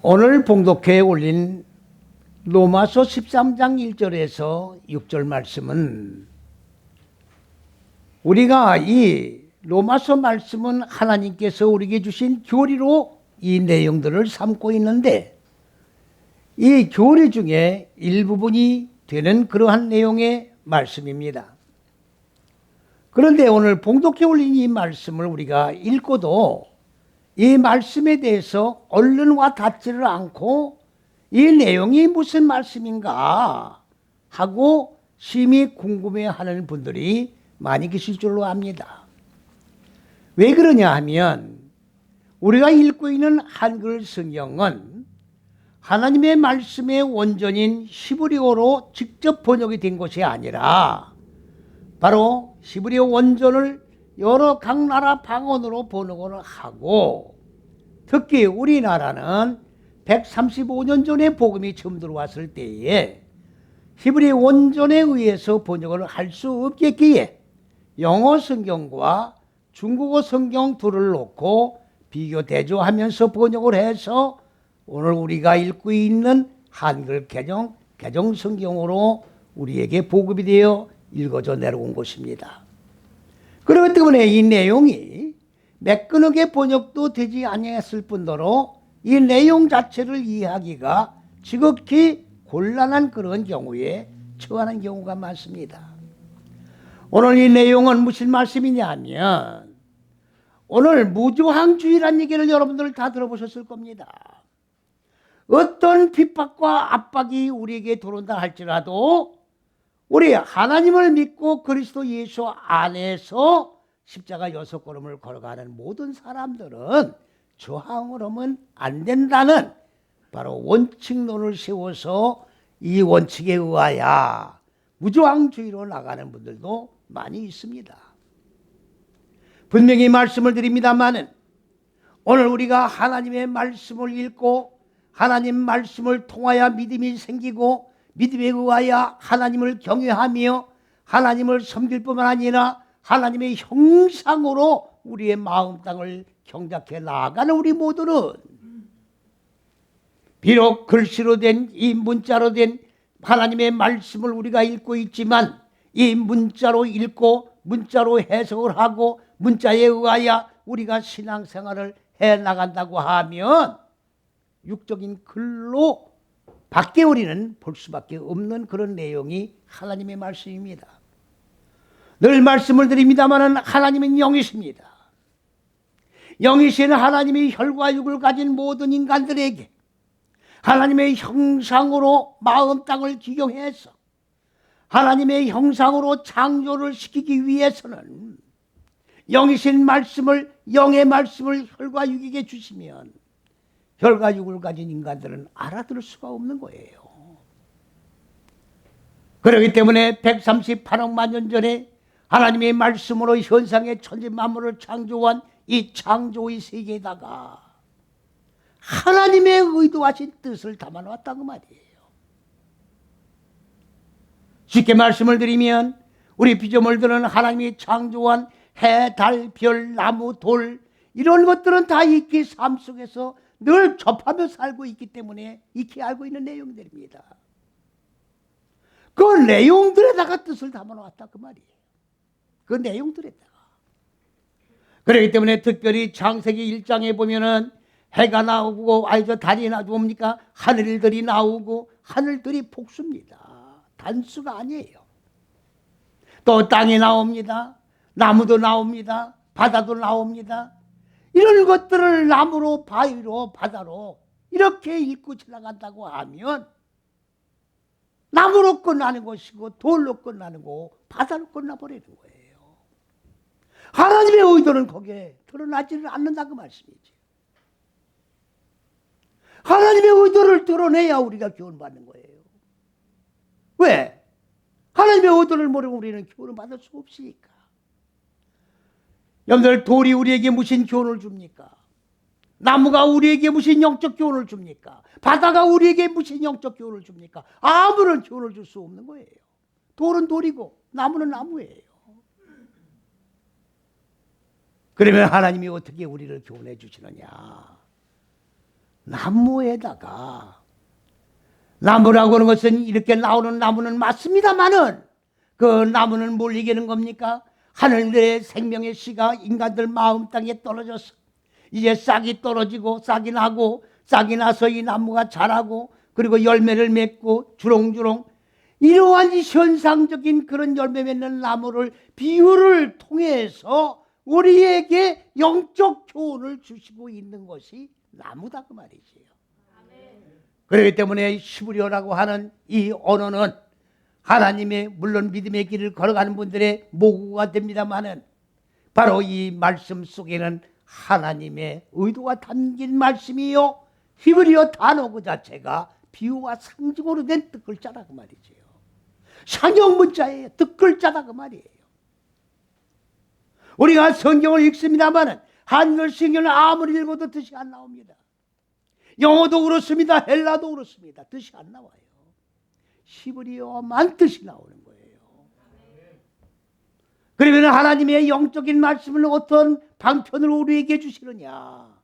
오늘 봉독회에 올린 로마서 13장 1절에서 6절 말씀은 우리가 이 로마서 말씀은 하나님께서 우리에게 주신 교리로 이 내용들을 삼고 있는데 이 교리 중에 일부분이 되는 그러한 내용의 말씀입니다. 그런데 오늘 봉독회 올린 이 말씀을 우리가 읽고도 이 말씀에 대해서 얼른 와 닿지를 않고 이 내용이 무슨 말씀인가 하고 심히 궁금해하는 분들이 많이 계실 줄로 압니다. 왜 그러냐 하면 우리가 읽고 있는 한글 성경은 하나님의 말씀의 원전인 히브리어로 직접 번역이 된 것이 아니라 바로 히브리어 원전을 여러 각 나라 방언으로 번역을 하고 특히 우리나라는 135년 전에 복음이 처음 들어왔을 때에 히브리 원전에 의해서 번역을 할 수 없겠기에 영어 성경과 중국어 성경 둘을 놓고 비교 대조하면서 번역을 해서 오늘 우리가 읽고 있는 한글 개정 성경으로 우리에게 보급이 되어 읽어져 내려온 것입니다. 그렇기 때문에 이 내용이 매끈하게 번역도 되지 아니했을 뿐더러 이 내용 자체를 이해하기가 지극히 곤란한 그런 경우에 처하는 경우가 많습니다. 오늘 이 내용은 무슨 말씀이냐 하면 오늘 무조항주의라는 얘기를 여러분들 다 들어보셨을 겁니다. 어떤 핍박과 압박이 우리에게 들어온다 할지라도 우리 하나님을 믿고 그리스도 예수 안에서 십자가 6걸음을 걸어가는 모든 사람들은 저항을 하면 안 된다는 바로 원칙론을 세워서 이 원칙에 의하여 무저항주의로 나가는 분들도 많이 있습니다. 분명히 말씀을 드립니다마는 오늘 우리가 하나님의 말씀을 읽고 하나님 말씀을 통하여 믿음이 생기고 믿음에 의하여 하나님을 경외하며 하나님을 섬길 뿐만 아니라 하나님의 형상으로 우리의 마음 땅을 경작해 나아가는 우리 모두는 비록 글씨로 된 이 문자로 된 하나님의 말씀을 우리가 읽고 있지만 이 문자로 읽고 문자로 해석을 하고 문자에 의하여 우리가 신앙생활을 해 나간다고 하면 육적인 글로 밖에 우리는 볼 수밖에 없는 그런 내용이 하나님의 말씀입니다. 늘 말씀을 드립니다만 하나님은 영이십니다. 영이신 하나님이 혈과 육을 가진 모든 인간들에게 하나님의 형상으로 마음 땅을 기경해서 하나님의 형상으로 창조를 시키기 위해서는 영이신 말씀을 영의 말씀을 혈과 육에게 주시면 혈과 육을 가진 인간들은 알아들을 수가 없는 거예요. 그렇기 때문에 138억만 년 전에 하나님의 말씀으로 현상의 천지 만물을 창조한 이 창조의 세계에다가 하나님의 의도하신 뜻을 담아놓았다고 말이에요. 쉽게 말씀을 드리면 우리 피조물들은 하나님이 창조한 해, 달, 별, 나무, 돌 이런 것들은 다 익히 삶 속에서 늘 접하며 살고 있기 때문에 익히 알고 있는 내용들입니다. 그 내용들에다가 뜻을 담아놓았다 그 말이에요. 그 내용들에다가. 그렇기 때문에 특별히 창세기 1장에 보면은 해가 나오고 달이 나옵니까? 하늘들이 나오고 하늘들이 복수입니다. 단수가 아니에요. 또 땅이 나옵니다. 나무도 나옵니다. 바다도 나옵니다. 이런 것들을 나무로 바위로 바다로 이렇게 읽고 지나간다고 하면 나무로 끝나는 것이고 돌로 끝나는 거고 바다로 끝나버리는 거예요. 하나님의 의도는 거기에 드러나지는 않는다고 말씀이지. 하나님의 의도를 드러내야 우리가 교훈받는 거예요. 왜? 하나님의 의도를 모르고 우리는 교훈을 받을 수 없으니까. 여러분들 돌이 우리에게 무슨 교훈을 줍니까? 나무가 우리에게 무슨 영적 교훈을 줍니까? 바다가 우리에게 무슨 영적 교훈을 줍니까? 아무런 교훈을 줄 수 없는 거예요. 돌은 돌이고 나무는 나무예요. 그러면 하나님이 어떻게 우리를 교훈해 주시느냐? 나무에다가, 나무라고 하는 것은 이렇게 나오는 나무는 맞습니다만은 그 나무는 뭘 얘기하는 겁니까? 하늘의 생명의 씨가 인간들 마음 땅에 떨어져서 이제 싹이 떨어지고 싹이 나고, 싹이 나서 이 나무가 자라고 그리고 열매를 맺고 주렁주렁, 이러한 이 현상적인 그런 열매 맺는 나무를 비유를 통해서 우리에게 영적 교훈을 주시고 있는 것이 나무다 그 말이지요. 그렇기 때문에 히브리어라고 하는 이 언어는 하나님의, 물론 믿음의 길을 걸어가는 분들의 모국어가 됩니다만은 바로 이 말씀 속에는 하나님의 의도가 담긴 말씀이요, 히브리어 단어 그 자체가 비유와 상징으로 된 뜻글자라 그 말이지요. 상형 문자예요. 뜻글자다 그 말이에요. 우리가 성경을 읽습니다마는 한글 성경을 아무리 읽어도 뜻이 안 나옵니다. 영어도 그렇습니다. 헬라도 그렇습니다. 뜻이 안 나와요. 히브리어만 뜻이 나오는 거예요. 그러면 하나님의 영적인 말씀을 어떤 방편으로 우리에게 주시느냐?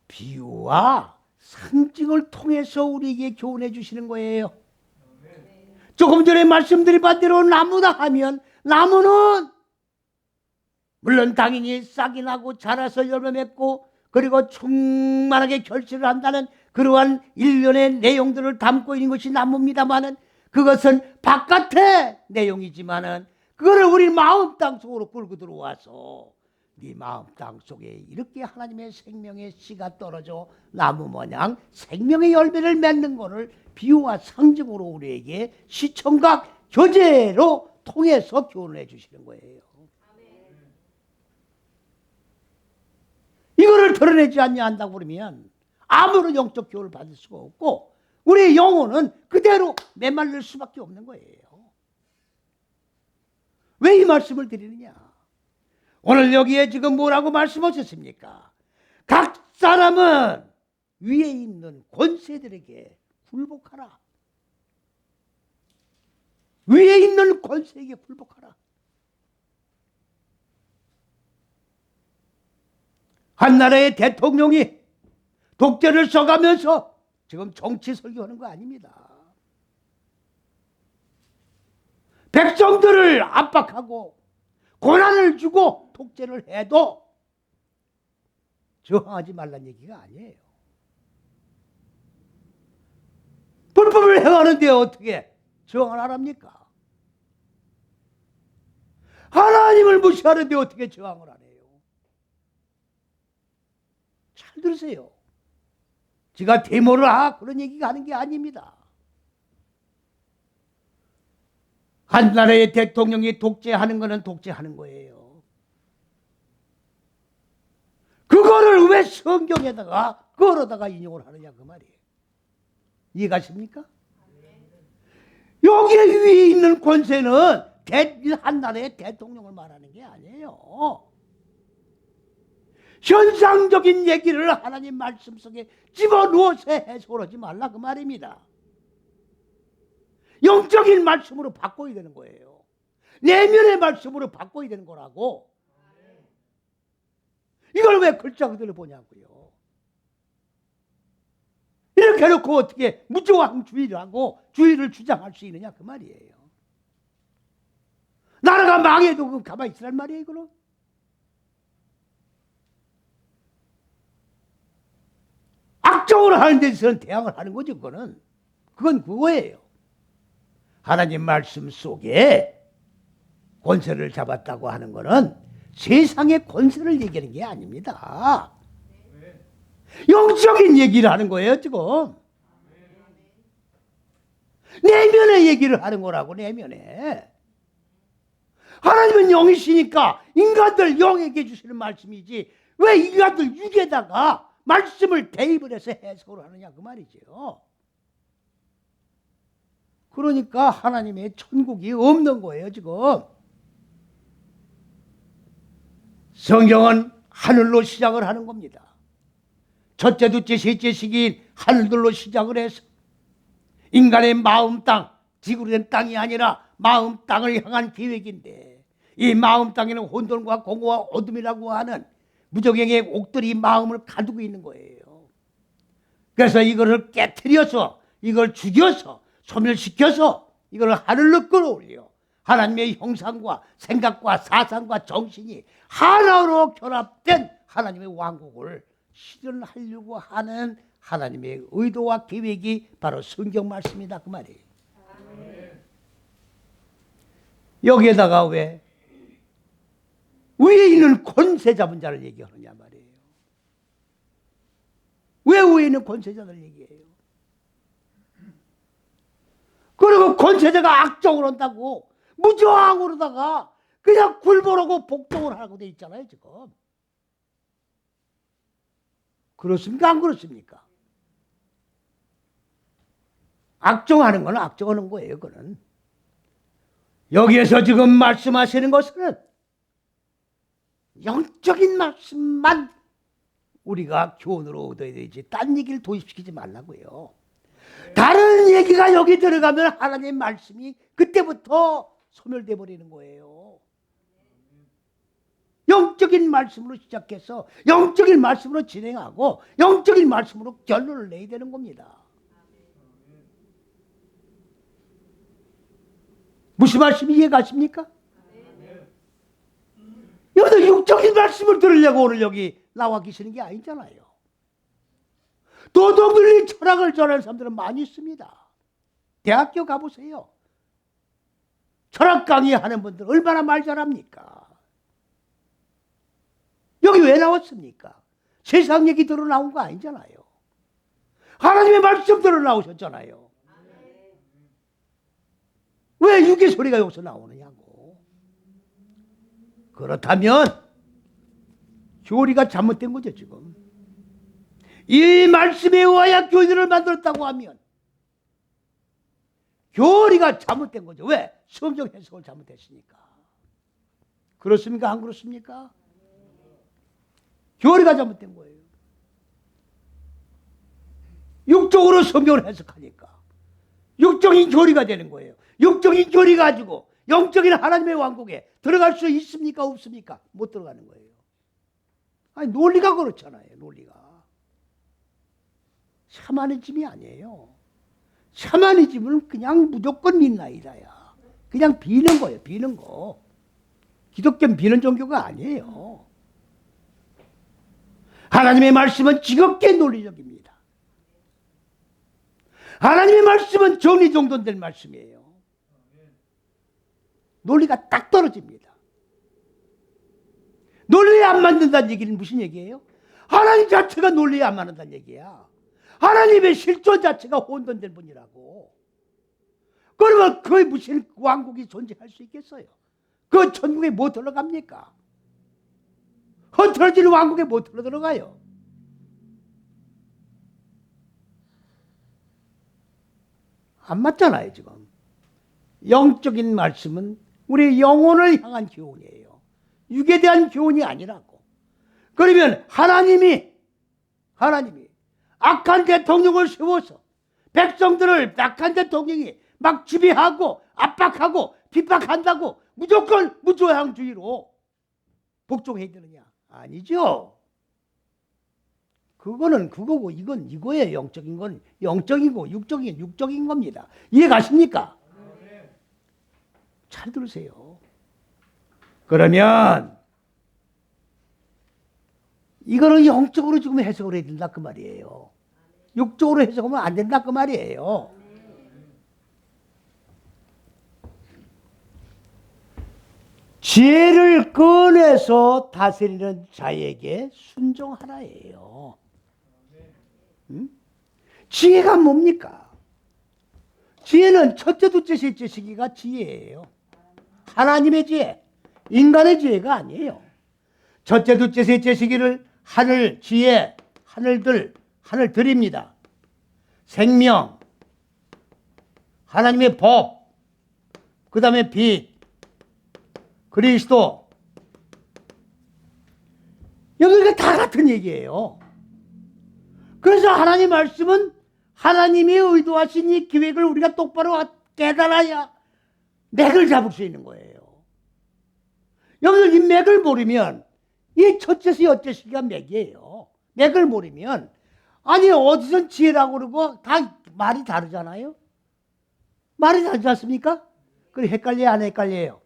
비유와 상징을 통해서 우리에게 교훈해 주시는 거예요. 조금 전에 말씀드린 반대로 나무다 하면 나무는 물론 당연히 싹이 나고 자라서 열매 맺고 그리고 충만하게 결실을 한다는 그러한 일련의 내용들을 담고 있는 것이 나무입니다마는 그것은 바깥의 내용이지만은 그거를 우리 마음 땅 속으로 끌고 들어와서 네 마음 땅 속에 이렇게 하나님의 생명의 씨가 떨어져 나무 모양 생명의 열매를 맺는 것을 비유와 상징으로 우리에게 시청각 교재로 통해서 교훈해 주시는 거예요. 이거를 드러내지 않냐 한다고 그러면 아무런 영적 교훈을 받을 수가 없고 우리의 영혼은 그대로 메말릴 수밖에 없는 거예요. 왜 이 말씀을 드리느냐? 오늘 여기에 지금 뭐라고 말씀하셨습니까? 각 사람은 위에 있는 권세들에게 굴복하라. 위에 있는 권세에게 굴복하라. 한 나라의 대통령이 독재를 써가면서 지금 정치 설교하는 거 아닙니다. 백성들을 압박하고 고난을 주고 독재를 해도 저항하지 말란 얘기가 아니에요. 불법을 행하는데 어떻게 저항을 하랍니까? 하나님을 무시하는데 어떻게 저항을 안 해요? 잘 들으세요. 제가 데모를 그런 얘기가 하는 게 아닙니다. 한 나라의 대통령이 독재하는 거는 독재하는 거예요. 그거를 왜 성경에다가 걸어다가 인용을 하느냐 그 말이에요. 이해가십니까? 여기에 위에 있는 권세는 한 나라의 대통령을 말하는 게 아니에요. 현상적인 얘기를 하나님 말씀 속에 집어넣어서 해석하지 말라 그 말입니다. 영적인 말씀으로 바꿔야 되는 거예요. 내면의 말씀으로 바꿔야 되는 거라고. 이걸 왜 글자 그대로 보냐고요. 이렇게 해놓고 어떻게 무조항주의를 하고 주의를 주장할 수 있느냐 그 말이에요. 나라가 망해도 그럼 가만히 있으란 말이에요. 그럼 악정을 하는 데서는 대항을 하는 거죠. 그건 그거예요. 하나님 말씀 속에 권세를 잡았다고 하는 것은 세상의 권세를 얘기하는 게 아닙니다. 영적인 얘기를 하는 거예요 지금. 내면의 얘기를 하는 거라고. 내면에 하나님은 영이시니까 인간들 영에게 주시는 말씀이지 왜 인간들 육에다가 말씀을 대입을 해서 해석을 하느냐 그 말이죠. 그러니까 하나님의 천국이 없는 거예요 지금. 성경은 하늘로 시작을 하는 겁니다. 첫째, 둘째, 셋째 시기인 하늘들로 시작을 해서 인간의 마음 땅, 지구로 된 땅이 아니라 마음 땅을 향한 계획인데 이 마음 땅에는 혼돈과 공허와 어둠이라고 하는 무적행의 옥들이 마음을 가두고 있는 거예요. 그래서 이거를 깨트려서 이걸 죽여서 소멸시켜서 이걸 하늘로 끌어올려 하나님의 형상과 생각과 사상과 정신이 하나로 결합된 하나님의 왕국을 실현하려고 하는 하나님의 의도와 계획이 바로 성경 말씀이다 그 말이에요. 여기에다가 왜 위에 있는 권세 잡은 자를 얘기하느냐 말이에요. 왜 위에 있는 권세자들 얘기해요? 그리고 권세자가 악종을 한다고 무저항으로다가 그냥 굴보라고 복종을 하고 돼 있잖아요 지금. 그렇습니까 안 그렇습니까? 악종하는 건 악종하는 거예요. 그는 여기에서 지금 말씀하시는 것은 영적인 말씀만 우리가 교훈으로 얻어야 되지 딴 얘기를 도입시키지 말라고요. 다른 얘기가 여기 들어가면 하나님의 말씀이 그때부터 소멸돼 버리는 거예요. 영적인 말씀으로 시작해서 영적인 말씀으로 진행하고 영적인 말씀으로 결론을 내야 되는 겁니다. 무슨 말씀이 이해가십니까? 여기서 육적인 말씀을 들으려고 오늘 여기 나와 계시는 게 아니잖아요. 도덕윤리 철학을 전하는 사람들은 많이 있습니다. 대학교 가보세요. 철학 강의하는 분들 얼마나 말 잘합니까? 여기 왜 나왔습니까? 세상 얘기 들어 나온 거 아니잖아요. 하나님의 말씀 들어 나오셨잖아요. 왜 육의 소리가 여기서 나오느냐고. 그렇다면 교리가 잘못된 거죠 지금. 이 말씀에 의하여 교리를 만들었다고 하면 교리가 잘못된 거죠. 왜? 성경 해석을 잘못했으니까. 그렇습니까? 안 그렇습니까? 교리가 잘못된 거예요. 육적으로 성경을 해석하니까 육적인 교리가 되는 거예요. 육적인 교리 가지고 영적인 하나님의 왕국에 들어갈 수 있습니까? 없습니까? 못 들어가는 거예요. 아니 논리가 그렇잖아요. 논리가. 샤머니즘이 아니에요. 샤머니즘은 그냥 무조건 민나이다야. 그냥 비는 거예요. 비는 거. 기독교는 비는 종교가 아니에요. 하나님의 말씀은 지극히 논리적입니다. 하나님의 말씀은 정리정돈된 말씀이에요. 논리가 딱 떨어집니다. 논리에 안 맞는다는 얘기는 무슨 얘기예요? 하나님 자체가 논리에 안 맞는다는 얘기야. 하나님의 실존 자체가 혼돈된 분이라고. 그러면 그 무슨 왕국이 존재할 수 있겠어요? 그 천국에 뭐 들어갑니까? 흩어진 왕국에 뭐 들어가요? 안 맞잖아요 지금. 영적인 말씀은 우리 영혼을 향한 교훈이에요. 육에 대한 교훈이 아니라고. 그러면 하나님이 악한 대통령을 세워서 백성들을 악한 대통령이 막 지배하고 압박하고 핍박한다고 무조건 무조항주의로 복종해야 되느냐? 아니죠. 그거는 그거고 이건 이거예요. 영적인 건 영적이고 육적인 겁니다. 이해가십니까? 잘 들으세요. 그러면 이거를 영적으로 지금 해석을 해야 된다 그 말이에요. 육적으로 해석하면 안 된다 그 말이에요. 지혜를 꺼내서 다스리는 자에게 순종하라예요. 지혜가 뭡니까? 지혜는 첫째, 둘째, 셋째 시기가 지혜예요. 하나님의 지혜, 인간의 지혜가 아니에요. 첫째, 둘째, 셋째 시기를 하늘 지혜, 하늘들입니다. 생명, 하나님의 법, 그 다음에 빛, 그리스도. 여기가 다 같은 얘기예요. 그래서 하나님 말씀은 하나님이 의도하신 이 계획을 우리가 똑바로 깨달아야 맥을 잡을 수 있는 거예요. 여러분들 이 맥을 모르면 이 첫째서 여째 시기가 맥이에요. 맥을 모르면 아니 어디선 지혜라고 그러고 다 말이 다르잖아요. 말이 다르지 않습니까? 그래 헷갈려요 안 헷갈려요?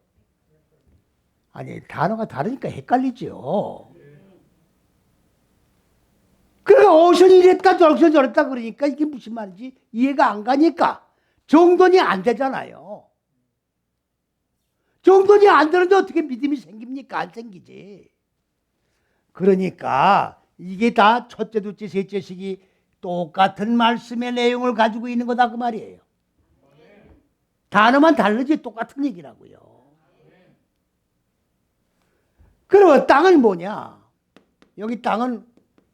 아니 단어가 다르니까 헷갈리죠. 그러니까 어선이 이랬다 저선 저랬다 그러니까 이게 무슨 말인지 이해가 안 가니까 정돈이 안 되잖아요. 정돈이 안 되는데 어떻게 믿음이 생깁니까? 안 생기지. 그러니까 이게 다 첫째, 둘째, 셋째식이 똑같은 말씀의 내용을 가지고 있는 거다 그 말이에요. 단어만 다르지 똑같은 얘기라고요. 그러면 땅은 뭐냐? 여기 땅은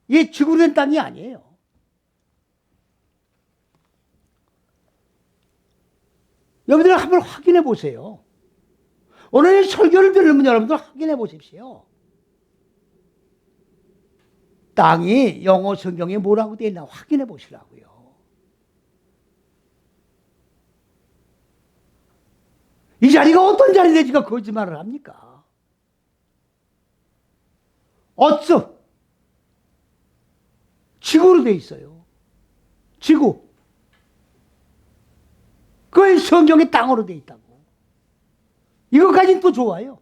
이게 지구로 된 땅이 아니에요. 여러분들 한번 확인해 보세요. 오늘 설교를 들으면 여러분들 확인해 보십시오. 땅이 영어 성경에 뭐라고 되어 있나 확인해 보시라고요. 이 자리가 어떤 자리인데 지가 거짓말을 합니까? 어쩌? 지구로 되어 있어요. 지구. 그게 성경에 땅으로 되어 있다고. 이것까지는 또 좋아요.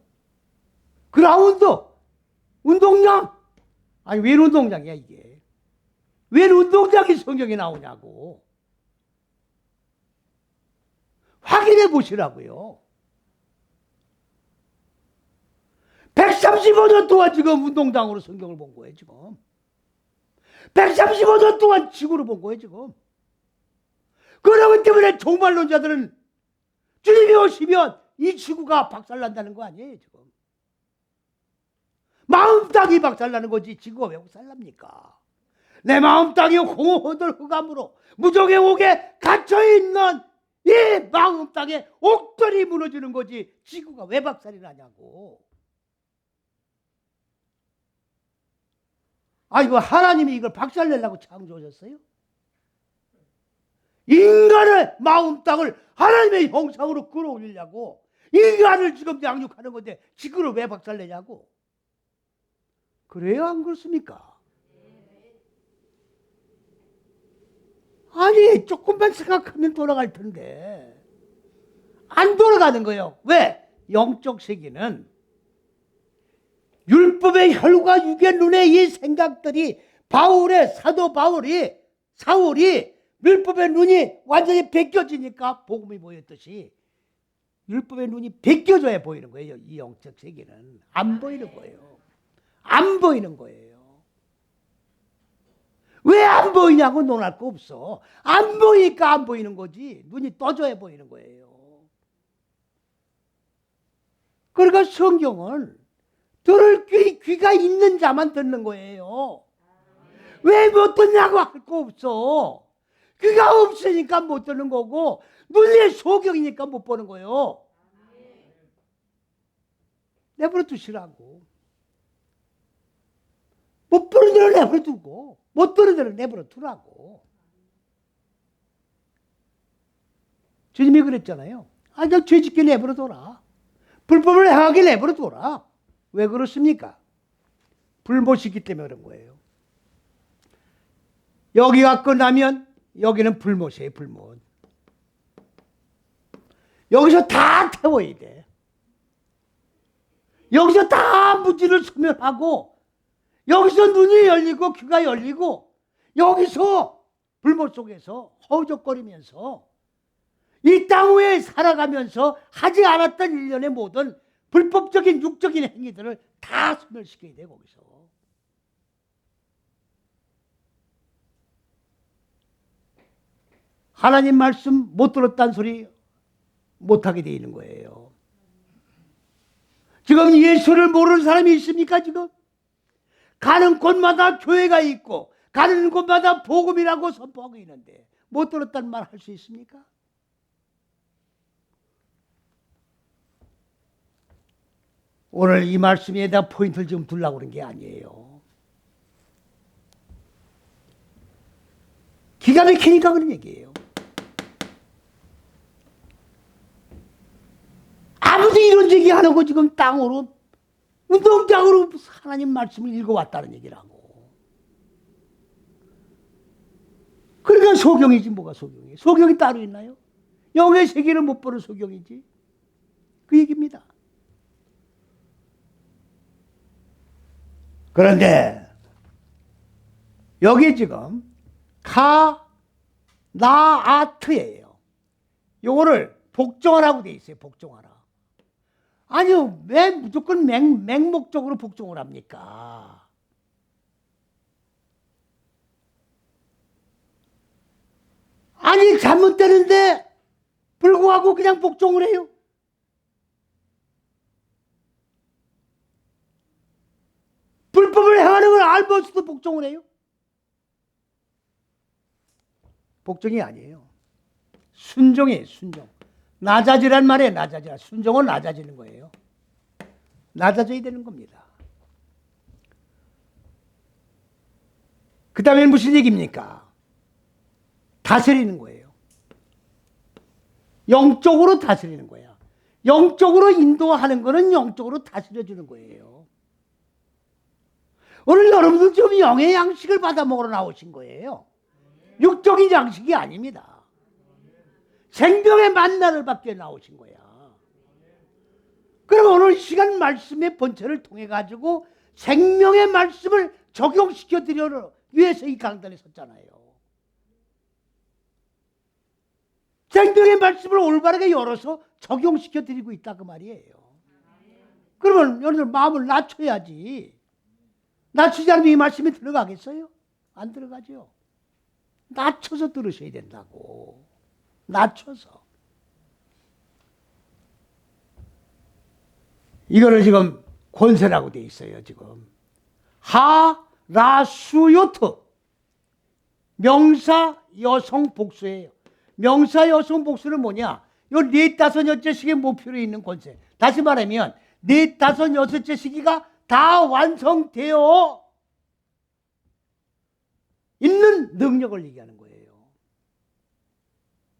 그라운드, 운동장. 아니 왜 운동장이야 이게? 왜 운동장이 성경에 나오냐고. 확인해 보시라고요. 135년 동안 지금 운동장으로 성경을 본 거예요 지금. 135년 동안 지구를 본 거예요 지금. 그러기 때문에 종말론자들은 주님이 오시면 이 지구가 박살난다는 거 아니에요 지금. 마음 땅이 박살나는 거지 지구가 왜 박살납니까? 내 마음 땅이 홍어들 흑암으로 무정의 옥에 갇혀있는 이 마음 땅에 옥들이 무너지는 거지 지구가 왜 박살이 나냐고. 아 이거 하나님이 이걸 박살내려고 창조하셨어요? 인간의 마음 땅을 하나님의 형상으로 끌어올리려고 인간을 지금 양육하는 건데 지구를 왜 박살내냐고. 그래요 안 그렇습니까? 아니 조금만 생각하면 돌아갈 텐데 안 돌아가는 거예요. 왜? 영적 세계는 율법의 혈과 육의 눈에 이 생각들이 사도 사울이 율법의 눈이 완전히 벗겨지니까 복음이 보였듯이 율법의 눈이 벗겨져야 보이는 거예요. 이 영적 세계는 안 보이는 거예요. 안 보이는 거예요. 왜 안 보이냐고 논할 거 없어. 안 보이니까 안 보이는 거지. 눈이 떠져야 보이는 거예요. 그러니까 성경은 들을 귀가 있는 자만 듣는 거예요. 왜 못 듣냐고 할 거 없어. 귀가 없으니까 못 듣는 거고 눈이 소경이니까 못 보는 거예요. 내버려 두시라고. 못 보는 대로 내버려 두고 못 들은 대로 내버려 두라고. 주님이 그랬잖아요. 아, 그냥 죄짓게 내버려 둬라. 불법을 행하게 내버려 둬라. 왜 그렇습니까? 불못이기 때문에 그런 거예요. 여기가 끝나면 여기는 불못이에요. 불못. 여기서 다 태워야 돼. 여기서 다 무지를 소멸하고 여기서 눈이 열리고 귀가 열리고 여기서 불못 속에서 허우적거리면서 이 땅 위에 살아가면서 하지 않았던 일련의 모든 불법적인 육적인 행위들을 다 소멸시켜야 돼 거기서. 하나님 말씀 못 들었다는 소리 못하게 돼 있는 거예요. 지금 예수를 모르는 사람이 있습니까 지금? 가는 곳마다 교회가 있고 가는 곳마다 복음이라고 선포하고 있는데 못 들었다는 말 할 수 있습니까? 오늘 이 말씀에다 포인트를 좀 두려고 그런 게 아니에요. 기가 막히니까 그런 얘기예요. 아무도 이런 얘기 안 하고 지금 땅으로 운동장으로 하나님 말씀을 읽어왔다는 얘기라고. 소경이지 뭐가 소경이에요. 소경이 따로 있나요? 영의 세계를 못 보는 소경이지. 그 얘기입니다. 그런데 여기 지금 카나아트예요. 요거를 복종하라고 돼 있어요. 복종하라. 아니요, 왜 무조건 맹목적으로 복종을 합니까? 아니, 잘못되는데 불구하고 그냥 복종을 해요. 불법을 행하는 걸 알면서도 복종을 해요. 복종이 아니에요. 순종이에요, 순종. 낮아지란 말이에요, 낮아지라. 순종은 낮아지는 거예요. 낮아져야 되는 겁니다. 그 다음에 무슨 얘기입니까? 다스리는 거예요. 영적으로 다스리는 거야. 영적으로 인도하는 거는 영적으로 다스려주는 거예요. 오늘 여러분들 좀 영의 양식을 받아 먹으러 나오신 거예요. 육적인 양식이 아닙니다. 생명의 만나를 받게 나오신 거야. 그럼 오늘 이 시간 말씀의 본체를 통해 가지고 생명의 말씀을 적용시켜 드리려 위해서 이 강단에 섰잖아요. 생명의 말씀을 올바르게 열어서 적용시켜 드리고 있다 그 말이에요. 그러면 여러분들 마음을 낮춰야지. 낮추지 않으면 이 말씀이 들어가겠어요? 안 들어가죠. 낮춰서 들으셔야 된다고. 낮춰서. 이거를 지금 권세라고 돼 있어요. 지금 하라수요트 명사 여성 복수예요. 명사 여성 복수는 뭐냐? 요 4-5 시기의 목표로 있는 권세. 다시 말하면 4-5 시기가 다 완성되어 있는 능력을 얘기하는 거예요.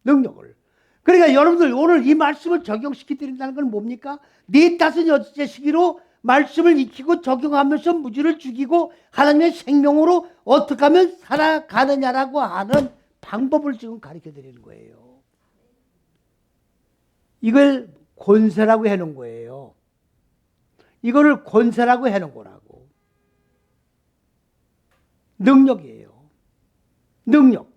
능력을. 그러니까 여러분들 오늘 이 말씀을 적용시켜 드린다는 건 뭡니까? 4-5 시기로 말씀을 익히고 적용하면서 무지를 죽이고 하나님의 생명으로 어떻게 하면 살아가느냐라고 하는 방법을 지금 가르쳐 드리는 거예요. 이걸 권세라고 해놓은 거예요. 이거를 권세라고 해놓은 거라고. 능력이에요. 능력.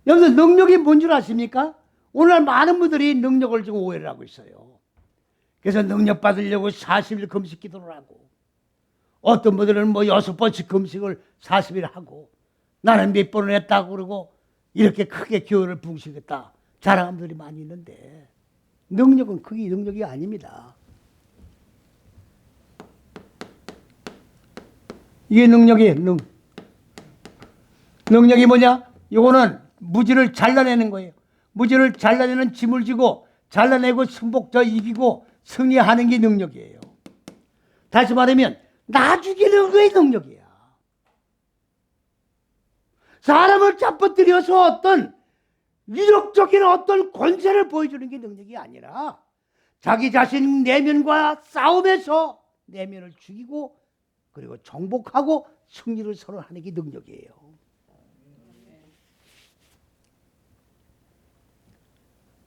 여기서 능력이 뭔 줄 아십니까? 오늘 많은 분들이 능력을 지금 오해를 하고 있어요. 그래서 능력 받으려고 40일 금식 기도를 하고 어떤 분들은 뭐 6번씩 금식을 40일 하고 나는 몇 번을 했다고 그러고 이렇게 크게 교회를 붕시겠다 자랑하는 분들이 많이 있는데 능력은 그게 능력이 아닙니다. 이게 능력이에요. 능력이 뭐냐? 이거는 무지를 잘라내는 거예요. 무지를 잘라내는 짐을 지고 잘라내고 승복자 이기고 승리하는 게 능력이에요. 다시 말하면 나 죽이는 게 능력이야. 사람을 잡아들여서 어떤 위력적인 어떤 권세를 보여주는 게 능력이 아니라 자기 자신 내면과 싸움에서 내면을 죽이고 그리고 정복하고 승리를 선언하는 게 능력이에요.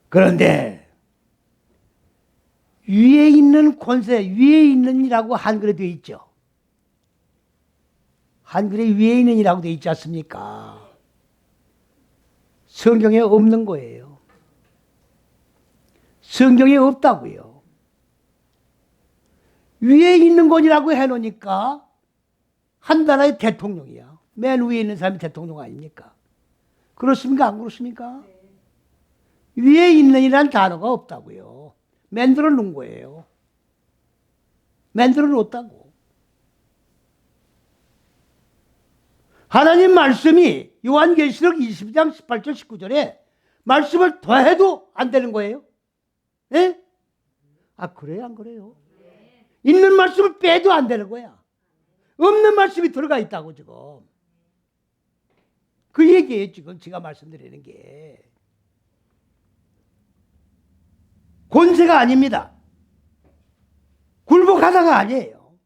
그런데 위에 있는 권세, 위에 있는이라고 한글에 되어 있죠. 한글에 위에 있는이라고 되어 있지 않습니까? 성경에 없는 거예요. 성경에 없다고요. 위에 있는 것이라고 해놓으니까 한 나라의 대통령이야. 맨 위에 있는 사람이 대통령 아닙니까? 그렇습니까? 안 그렇습니까? 위에 있는이라는 단어가 없다고요. 만들어 놓은 거예요. 만들어 놓았다고. 하나님 말씀이 요한계시록 22장 18절 19절에 말씀을 더해도 안 되는 거예요. 네? 아 그래요? 안 그래요? 있는 말씀을 빼도 안 되는 거야. 없는 말씀이 들어가 있다고 지금. 그 얘기예요 지금 제가 말씀드리는 게. 권세가 아닙니다. 굴복하다가 아니에요.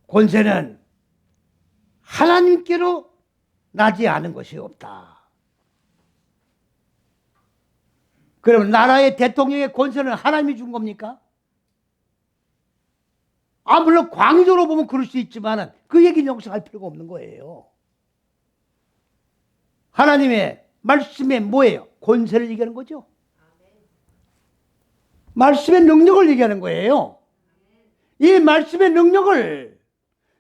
권세는 하나님께로 나지 않은 것이 없다. 그러면 나라의 대통령의 권세는 하나님이 준 겁니까? 물론 광의적으로 보면 그럴 수 있지만 그 얘기는 여기서 할 필요가 없는 거예요. 하나님의 말씀에 뭐예요? 권세를 얘기하는 거죠. 말씀의 능력을 얘기하는 거예요. 이 말씀의 능력을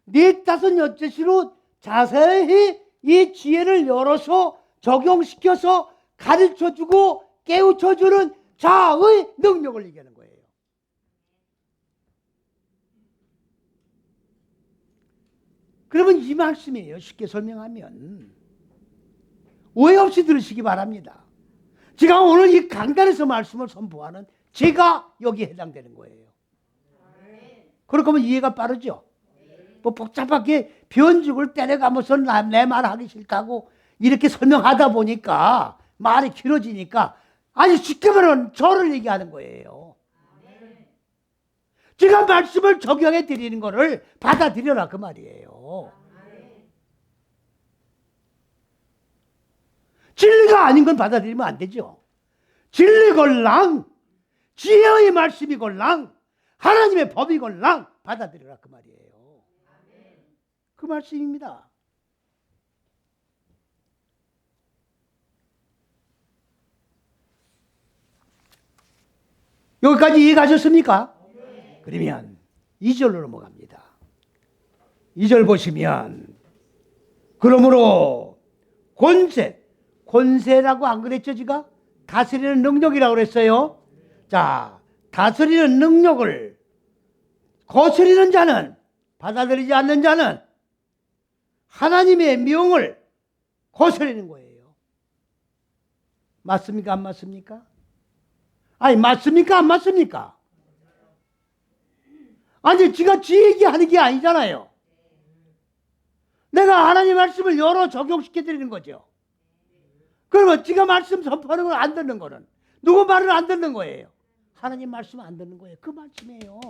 넷다섯 여섯시로 자세히 이 지혜를 열어서 적용시켜서 가르쳐주고 깨우쳐주는 자의 능력을 얘기하는 거예요. 그러면 이 말씀이에요. 쉽게 설명하면 오해 없이 들으시기 바랍니다. 제가 오늘 이 강단에서 말씀을 선포하는 제가 여기에 해당되는 거예요. 그렇게 하면 이해가 빠르죠? 뭐 복잡하게 변죽을 때려가면서 내 말 하기 싫다고 이렇게 설명하다 보니까 말이 길어지니까 아주 쉽게 말하면 저를 얘기하는 거예요. 제가 말씀을 적용해 드리는 거를 받아들여라 그 말이에요. 진리가 아닌 건 받아들이면 안 되죠. 진리걸랑 지혜의 말씀이걸랑 하나님의 법이걸랑 받아들여라 그 말이에요. 그 말씀입니다. 여기까지 이해가셨습니까? 그러면 2절로 넘어갑니다. 2절 보시면 그러므로 권세라고 안 그랬죠 지가? 다스리는 능력이라고 그랬어요. 자, 다스리는 능력을 거스리는 자는, 받아들이지 않는 자는 하나님의 명을 거스리는 거예요. 맞습니까? 안 맞습니까? 아니 맞습니까? 안 맞습니까? 아니 지가 지 얘기하는 게 아니잖아요. 내가 하나님 말씀을 여러 적용시켜 드리는 거죠. 그러면 지가 말씀 선포하는 걸 안 듣는 거는 누구 말을 안 듣는 거예요? 하나님 말씀 안 듣는 거예요. 그 말씀이에요.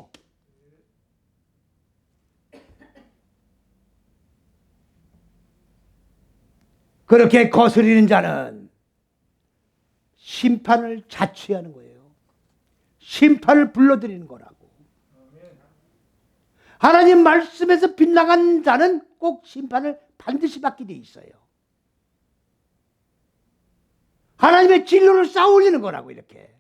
그렇게 거스리는 자는 심판을 자취하는 거예요. 심판을 불러들이는 거라고. 하나님 말씀에서 빗나간 자는 꼭 심판을 반드시 받게 돼 있어요. 하나님의 진로를 쌓아올리는 거라고 이렇게.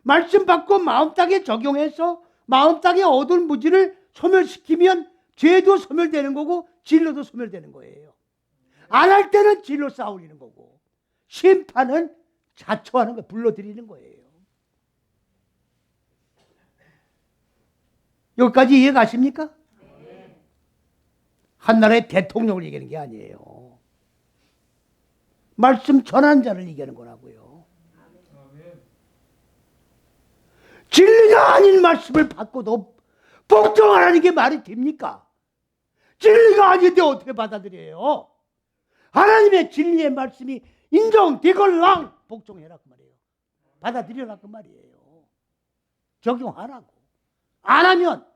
말씀 받고 마음 땅에 적용해서 마음 땅에 얻은 무지를 소멸시키면 죄도 소멸되는 거고 진로도 소멸되는 거예요. 안 할 때는 진로 쌓아올리는 거고 심판은 자초하는 거 불러들이는 거예요. 여기까지 이해 가십니까? 한 나라의 대통령을 얘기하는 게 아니에요. 말씀 전하는 자를 얘기하는 거라고요. 진리가 아닌 말씀을 받고도 복종하라는 게 말이 됩니까? 진리가 아닌데 어떻게 받아들여요? 하나님의 진리의 말씀이 인정되걸랑 복종해라 그 말이에요. 받아들여라 그 말이에요. 적용하라고. 안 하면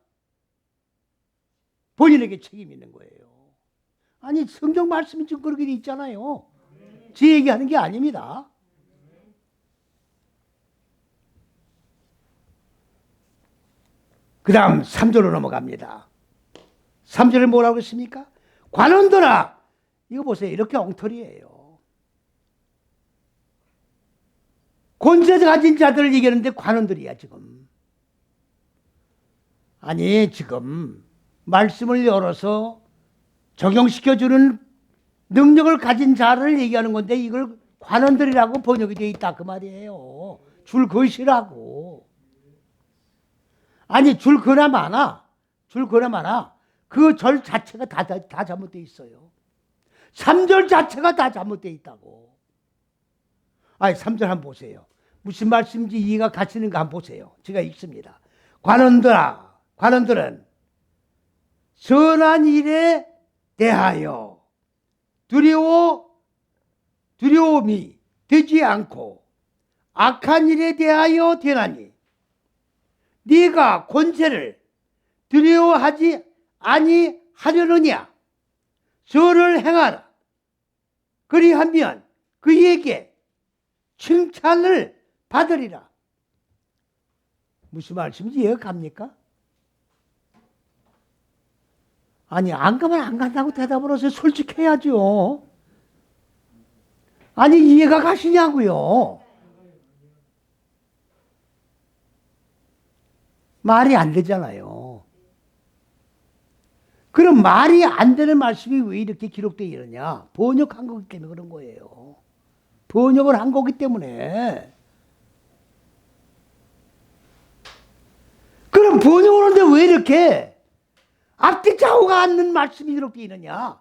본인에게 책임이 있는 거예요. 아니 성경 말씀이 지금 그렇게 돼 있잖아요. 제 얘기하는 게 아닙니다. 그 다음 3절로 넘어갑니다. 3절에 뭐라고 했습니까? 관원들아, 이거 보세요. 이렇게 엉터리예요. 권세 가진 자들을 얘기하는데 관원들이야 지금. 아니 지금 말씀을 열어서 적용시켜주는 능력을 가진 자를 얘기하는 건데 이걸 관원들이라고 번역이 되어 있다 그 말이에요. 줄 것이라고. 아니 줄 거나 많아. 그 절 자체가 다 잘못되어 있어요. 3절 자체가 다 잘못되어 있다고. 아니 3절 한번 보세요. 무슨 말씀인지 이해가 가시는가 한번 보세요. 제가 읽습니다. 관원들은 선한 일에 대하여 두려움이 되지 않고 악한 일에 대하여 되나니 네가 권세를 두려워하지 아니하려느냐. 선을 행하라. 그리하면 그에게 칭찬을 받으리라. 무슨 말씀인지 이해가 갑니까? 아니, 안 가면 안 간다고 대답을 하세요. 솔직해야죠. 아니, 이해가 가시냐고요. 말이 안 되잖아요. 그럼 말이 안 되는 말씀이 왜 이렇게 기록되어 이러냐? 번역한 거기 때문에 그런 거예요. 번역을 한 거기 때문에. 그럼 번역을 하는데 왜 이렇게 앞뒤 좌우가 않는 말씀이 기록되어 있느냐?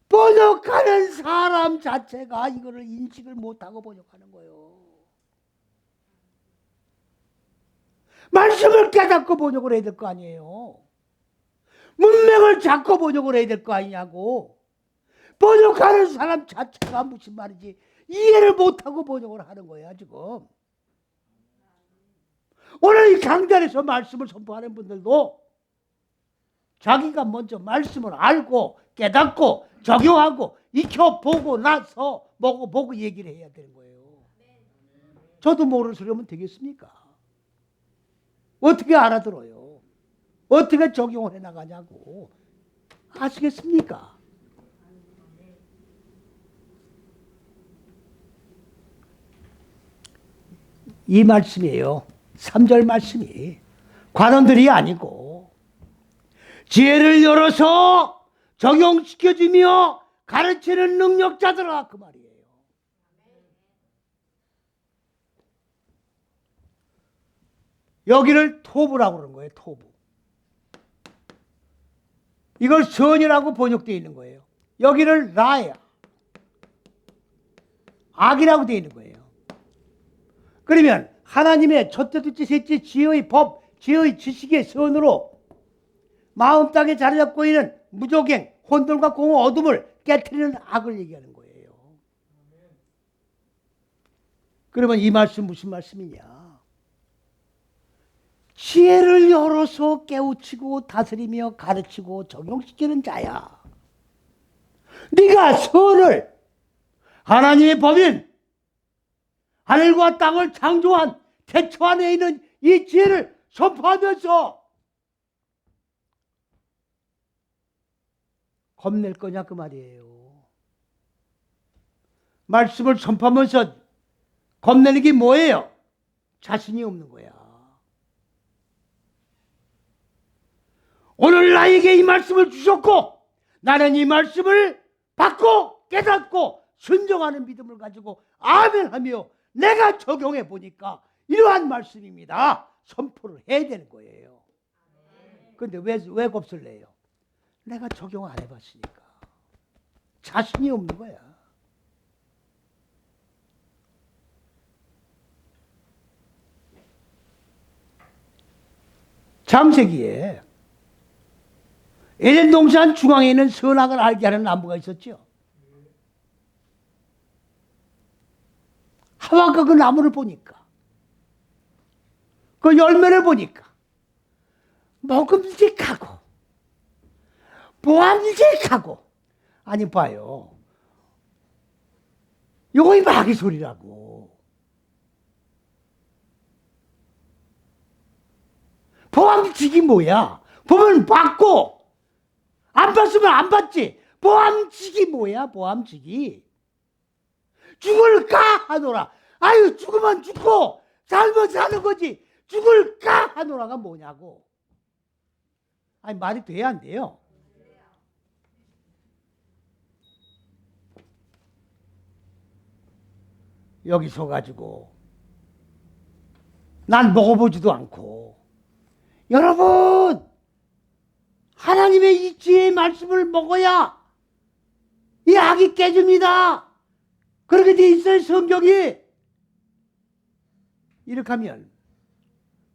번역하는 사람 자체가 이거를 인식을 못하고 번역하는 거예요. 말씀을 깨닫고 번역을 해야 될 거 아니에요. 문맥을 잡고 번역을 해야 될 거 아니냐고. 번역하는 사람 자체가 무슨 말인지 이해를 못하고 번역을 하는 거야 지금. 오늘 이 강단에서 말씀을 선포하는 분들도 자기가 먼저 말씀을 알고 깨닫고 적용하고 익혀보고 나서 먹어보고 얘기를 해야 되는 거예요. 저도 모르는 소리 하면 되겠습니까? 어떻게 알아들어요? 어떻게 적용을 해나가냐고. 아시겠습니까? 이 말씀이에요. 3절 말씀이. 관원들이 아니고 지혜를 열어서 적용시켜주며 가르치는 능력자들아, 그 말이에요. 여기를 토부라고 그러는 거예요. 토부. 이걸 선이라고 번역되어 있는 거예요. 여기를 라야, 악이라고 되어 있는 거예요. 그러면 하나님의 첫째, 둘째, 셋째 지혜의 법, 지혜의 지식의 선으로 마음 땅에 자리 잡고 있는 무조갱, 혼돈과 공허, 어둠을 깨트리는 악을 얘기하는 거예요. 그러면 이 말씀 무슨 말씀이냐? 지혜를 열어서 깨우치고 다스리며 가르치고 적용시키는 자야. 네가 선을, 하나님의 법인 하늘과 땅을 창조한 태초 안에 있는 이 지혜를 선포하면서 겁낼 거냐 그 말이에요. 말씀을 선포하면서 겁내는 게 뭐예요? 자신이 없는 거야. 오늘 나에게 이 말씀을 주셨고 나는 이 말씀을 받고 깨닫고 순종하는 믿음을 가지고 아멘하며 내가 적용해 보니까 이러한 말씀입니다. 선포를 해야 되는 거예요. 그런데 왜 겁을 내요? 내가 적용 안 해봤으니까. 자신이 없는 거야. 창세기에 에덴 동산 중앙에 있는 선악을 알게 하는 나무가 있었죠. 하와가 그 나무를 보니까, 그 열매를 보니까 먹음직하고 보암직하고, 아니 봐요, 요거 마귀 소리라고. 보암직이 뭐야? 보면 봤고 안 봤으면 안 봤지. 보암직이 뭐야? 보암직이 죽을까 하노라. 아유, 죽으면 죽고 살면 사는 거지. 죽을까 하노라가 뭐냐고. 아니, 말이 돼야 안 돼요? 여기 서가지고 난 먹어보지도 않고, 여러분 하나님의 이 지혜의 말씀을 먹어야 이 악이 깨집니다. 그렇게 돼 있어요, 성경이. 이렇게 하면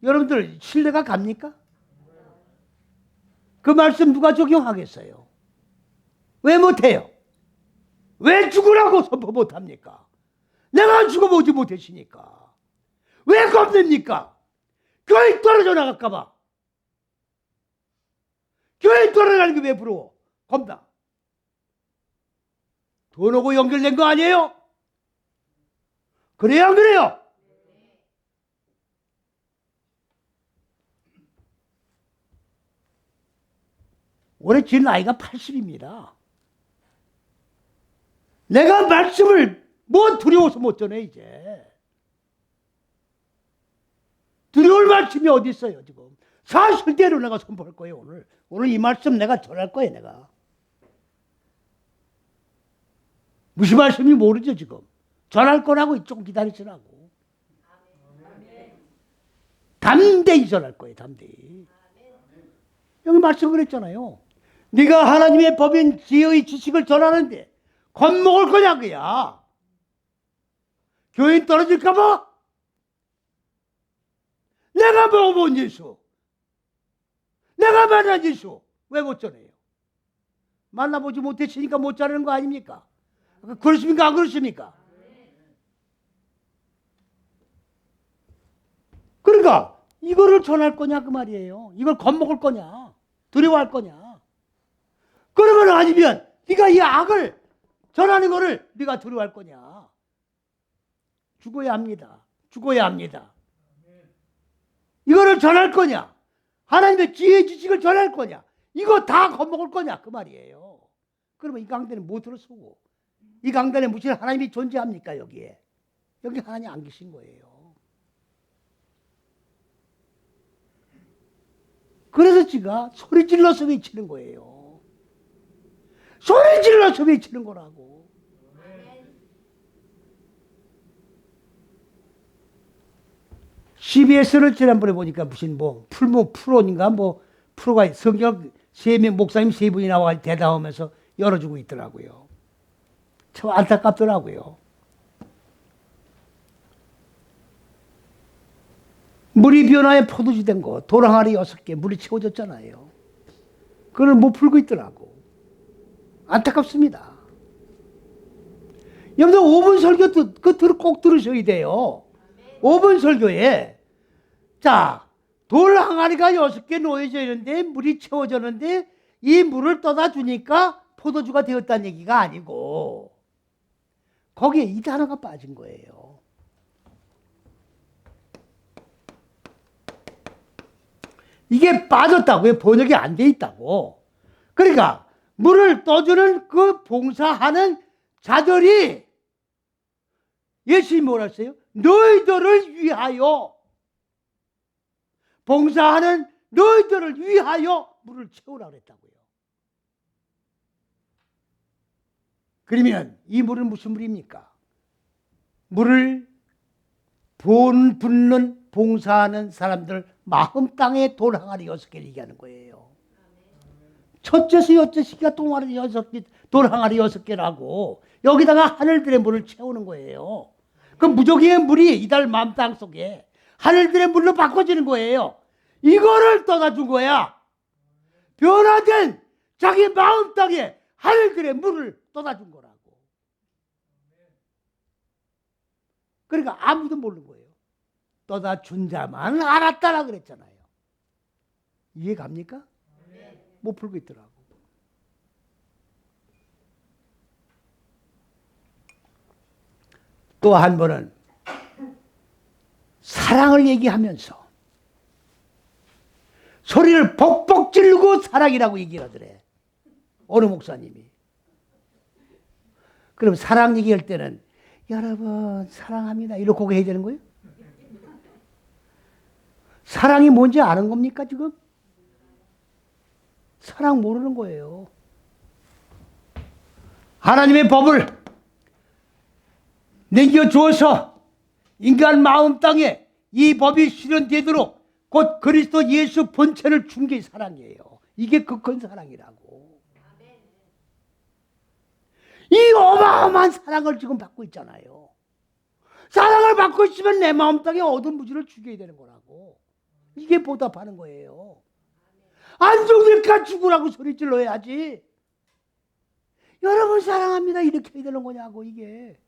여러분들 신뢰가 갑니까? 그 말씀 누가 적용하겠어요? 왜 못해요? 왜 죽으라고 선포 못합니까? 내가 죽어보지 못했으니까. 왜 겁냅니까? 교회 떨어져 나갈까봐. 교회 떨어져가는 게 왜 부러워? 겁나. 돈하고 연결된 거 아니에요? 그래요, 안 그래요? 올해 제 나이가 80입니다. 내가 말씀을 뭐 두려워서 못 전해 이제. 두려울 말씀이 어디 있어요 지금. 사실대로 내가 선포할 거예요 오늘. 오늘 이 말씀 내가 전할 거예요 내가. 무슨 말씀이 모르죠 지금. 전할 거라고 조금 기다리시라고. 담대히 전할 거예요 담대히. 여기 말씀 그랬잖아요. 네가 하나님의 법인 지혜의 지식을 전하는데 겁먹을 거냐 그야. 교인 떨어질까 봐? 내가 먹어본 예수, 내가 만난 예수 왜 못 전해요? 만나보지 못했으니까 못 전하는 거 아닙니까? 그렇습니까 안 그렇습니까? 그러니까 이거를 전할 거냐 그 말이에요. 이걸 겁먹을 거냐 두려워할 거냐. 그러면 아니면 네가 이 악을 전하는 거를 네가 두려워할 거냐. 죽어야 합니다. 죽어야 합니다. 이거를 전할 거냐 하나님의 지혜의 지식을 전할 거냐 이거 다 겁먹을 거냐 그 말이에요. 그러면 이 강단에 못 들어서고 이 강단에 무슨 하나님이 존재합니까 여기에. 여기 하나님 안 계신 거예요. 그래서 지가 소리 질러서 외치는 거예요. 소리 질러서 외치는 거라고. CBS를 지난번에 보니까 무슨 프로인가 프로가 성경 목사님 세 분이 나와 대담하면서 열어주고 있더라고요. 참 안타깝더라고요. 물이 변화에 포도주 된 거, 돌항아리 6개 물이 채워졌잖아요. 그걸 못 풀고 있더라고. 안타깝습니다. 여러분들 5분 설교 끝으로 꼭 들으셔야 돼요. 5분 설교에 자, 돌항아리가 6개 놓여져 있는데 물이 채워졌는데 이 물을 떠다 주니까 포도주가 되었다는 얘기가 아니고 거기에 이 단어가 빠진 거예요. 이게 빠졌다고요. 번역이 안 돼 있다고. 그러니까 물을 떠주는 그 봉사하는 자들이 예수님이 뭐라 했어요? 너희들을 위하여 봉사하는 너희들을 위하여 물을 채우라 그랬다고요. 그러면 이 물은 무슨 물입니까? 물을 붓는 봉사하는 사람들 마음 땅에 돌항아리 6개를 얘기하는 거예요. 첫째서 여째시가 돌항아리 6개라고 여기다가 하늘들의 물을 채우는 거예요. 그 무조기의 물이 이달 마음 땅 속에 하늘들의 물로 바꿔지는 거예요. 이거를 떠다준 거야. 변화된 자기 마음 땅에 하늘들의 물을 떠다준 거라고. 그러니까 아무도 모르는 거예요. 떠다준 자만 알았다라 그랬잖아요. 이해 갑니까? 못 풀고 있더라고. 또 한 번은 사랑을 얘기하면서 소리를 벅벅 지르고 사랑이라고 얘기를 하더래. 어느 목사님이. 그럼 사랑 얘기할 때는 여러분 사랑합니다 이러고 해야 되는 거예요? 사랑이 뭔지 아는 겁니까 지금? 사랑 모르는 거예요. 하나님의 법을 남겨주어서 인간 마음 땅에 이 법이 실현되도록 곧 그리스도 예수 본체를 준 게 사랑이에요. 이게 그 큰 사랑이라고. 이 어마어마한 사랑을 지금 받고 있잖아요. 사랑을 받고 있으면 내 마음 땅에 얻은 무지를 죽여야 되는 거라고. 이게 보답하는 거예요. 안 죽을까 죽으라고 소리 질러야지. 여러분 사랑합니다 이렇게 해야 되는 거냐고. 이게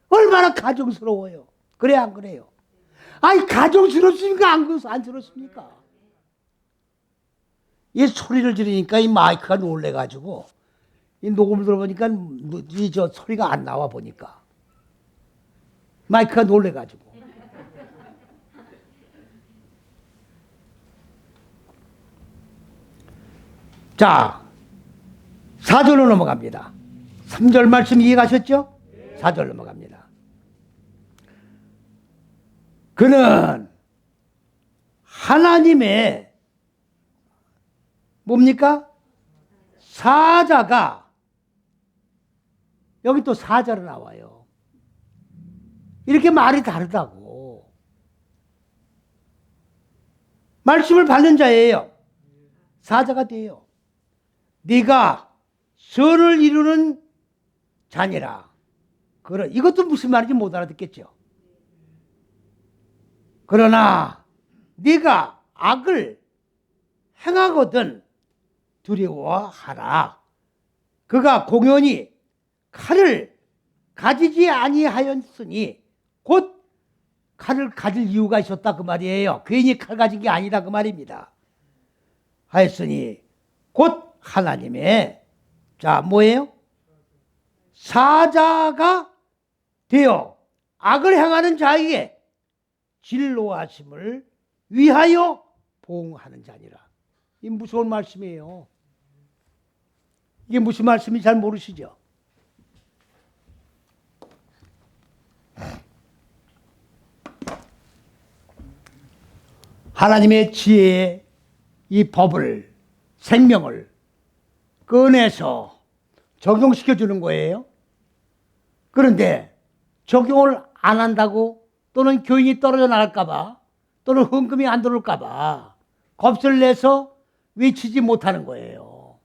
얼마나 가정스러워요. 그래 안 그래요? 아니 가정스럽습니까? 안 스럽습니까? 이 소리를 지르니까 이 마이크가 놀래가지고 이 녹음을 들어보니까 저 소리가 안 나와 보니까 마이크가 놀래가지고. 자, 4절로 넘어갑니다. 3절 말씀 이해가셨죠? 4절 넘어갑니다. 그는 하나님의 뭡니까? 사자가, 여기 또 사자로 나와요. 이렇게 말이 다르다고. 말씀을 받는 자예요. 사자가 돼요. 네가 선을 이루는 자니라. 그래, 이것도 무슨 말인지 못 알아듣겠죠. 그러나 네가 악을 행하거든 두려워하라. 그가 공연히 칼을 가지지 아니하였으니, 곧 칼을 가질 이유가 있었다 그 말이에요. 괜히 칼 가진 게 아니라 그 말입니다. 하였으니 곧 하나님의, 자, 뭐예요? 사자가 되어 악을 행하는 자에게 진노하심을 위하여 보응하는 자니라. 이 무서운 말씀이에요. 이게 무슨 말씀인지 잘 모르시죠? 하나님의 지혜의 이 법을, 생명을 꺼내서 적용시켜 주는 거예요. 그런데 적용을 안 한다고, 또는 교인이 떨어져 나갈까 봐, 또는 헌금이 안 들어올까 봐 겁을 내서 외치지 못하는 거예요.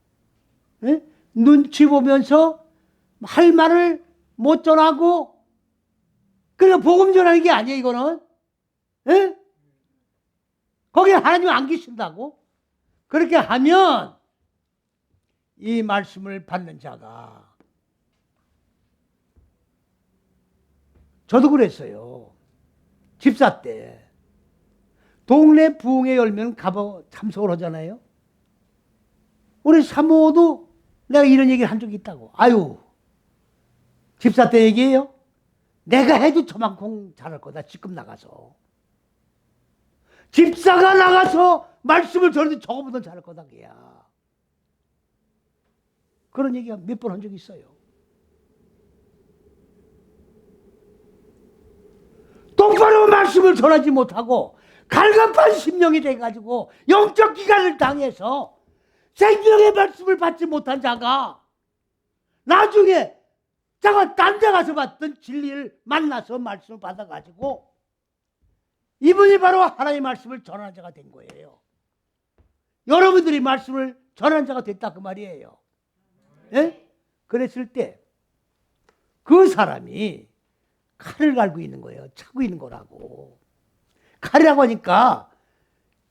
에? 눈치 보면서 할 말을 못 전하고, 그냥 복음 전하는 게 아니에요, 이거는. 에? 거기에 하나님 안 계신다고? 그렇게 하면 이 말씀을 받는 자가, 저도 그랬어요. 집사 때 동네 부흥회 열면 가보 참석을 하잖아요. 우리 사모도 내가 이런 얘기를 한 적이 있다고. 아유, 집사 때 얘기해요. 내가 해도 저만큼 잘할 거다. 지금 나가서 집사가 나가서 말씀을 전해도 저거보다 잘할 거다. 그야. 그런 얘기 몇 번 한 적이 있어요. 똑바로 말씀을 전하지 못하고 갈급한 심령이 돼가지고 영적 기간을 당해서 생명의 말씀을 받지 못한 자가 나중에 자가 딴 데 가서 받던 진리를 만나서 말씀을 받아가지고 이분이 바로 하나님의 말씀을 전하는 자가 된 거예요. 여러분들이 말씀을 전하는 자가 됐다 그 말이에요. 예? 그랬을 때 그 사람이 칼을 갈고 있는 거예요. 차고 있는 거라고. 칼이라고 하니까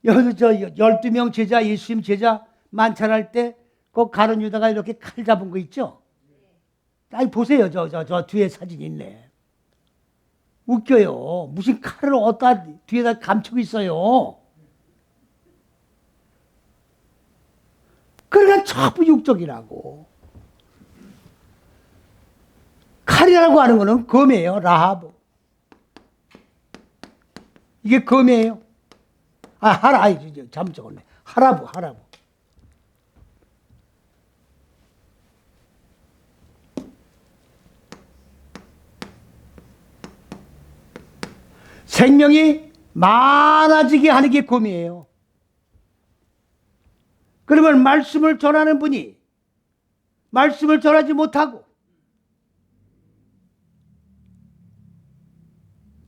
여기 저 12명 제자, 예수님 제자 만찬할 때 그 가룟 유다가 이렇게 칼 잡은 거 있죠? 아니 보세요. 저 뒤에 사진 있네. 웃겨요. 무슨 칼을 어디다 뒤에다 감추고 있어요. 그러니까 전부 육적이라고. 칼이라고 하는 거는 검이에요. 라하브. 이게 검이에요. 잘못 적었네. 하라부. 생명이 많아지게 하는 게 검이에요. 그러면 말씀을 전하는 분이 말씀을 전하지 못하고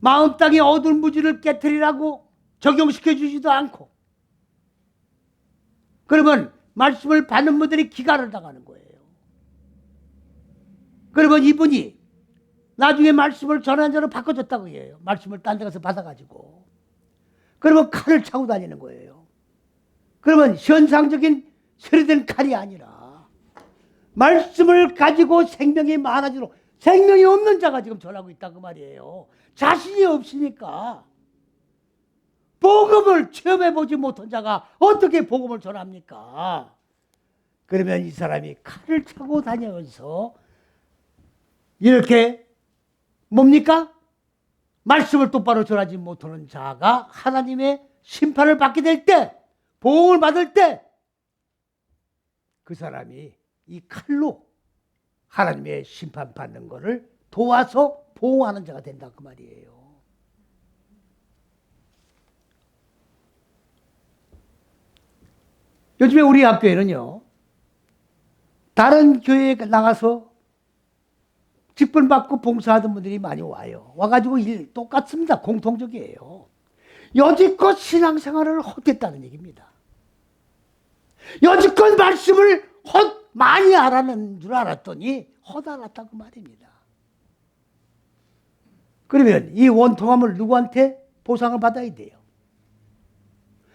마음 땅의 어두운 무지를 깨트리라고 적용시켜 주지도 않고, 그러면 말씀을 받는 분들이 기가를 당하는 거예요. 그러면 이분이 나중에 말씀을 전하는 자로 바꿔줬다고 해요. 말씀을 딴 데 가서 받아가지고. 그러면 칼을 차고 다니는 거예요. 그러면 현상적인 세례된 칼이 아니라 말씀을 가지고 생명이 많아지도록, 생명이 없는 자가 지금 전하고 있다 그 말이에요. 자신이 없으니까 복음을 체험해보지 못한 자가 어떻게 복음을 전합니까? 그러면 이 사람이 칼을 차고 다니면서 이렇게 뭡니까? 말씀을 똑바로 전하지 못하는 자가 하나님의 심판을 받게 될 때, 보응을 받을 때, 그 사람이 이 칼로 하나님의 심판받는 것을 도와서 보응하는 자가 된다 그 말이에요. 요즘에 우리 학교에는요, 다른 교회에 나가서 직분 받고 봉사하던 분들이 많이 와요. 와가지고 일 똑같습니다. 공통적이에요. 여지껏 신앙생활을 헛됐다는 얘기입니다. 여지껏 말씀을 많이 알아낸 줄 알았더니 헛알았다고 말입니다. 그러면 이 원통함을 누구한테 보상을 받아야 돼요?